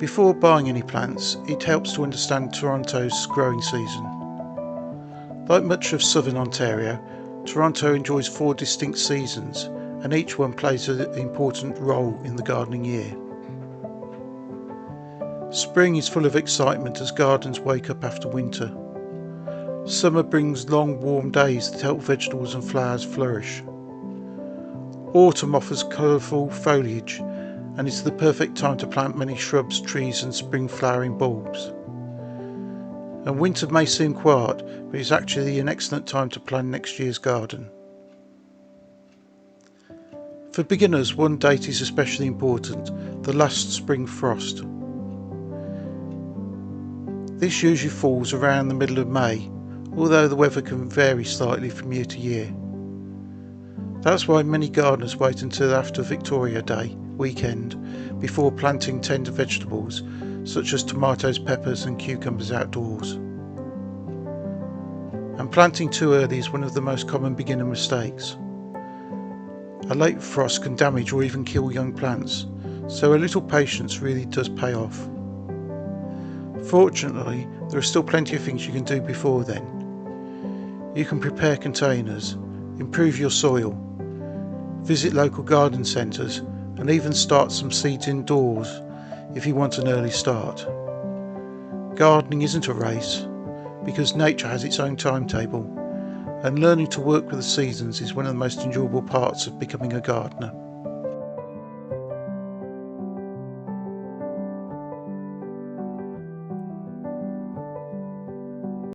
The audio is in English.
Before buying any plants, it helps to understand Toronto's growing season. Like much of southern Ontario, Toronto enjoys 4 distinct seasons, and each one plays an important role in the gardening year. Spring is full of excitement as gardens wake up after winter. Summer brings long warm days that help vegetables and flowers flourish. Autumn offers colourful foliage and is the perfect time to plant many shrubs, trees and spring flowering bulbs. And winter may seem quiet, but it's actually an excellent time to plan next year's garden. For beginners, one date is especially important: the last spring frost. This usually falls around the middle of May, although the weather can vary slightly from year to year. That's why many gardeners wait until after Victoria Day weekend before planting tender vegetables such as tomatoes, peppers and cucumbers outdoors. And planting too early is one of the most common beginner mistakes. A late frost can damage or even kill young plants, so a little patience really does pay off. Fortunately, there are still plenty of things you can do before then. You can prepare containers, improve your soil, visit local garden centres and even start some seeds indoors if you want an early start. Gardening isn't a race, because nature has its own timetable, and learning to work with the seasons is one of the most enjoyable parts of becoming a gardener.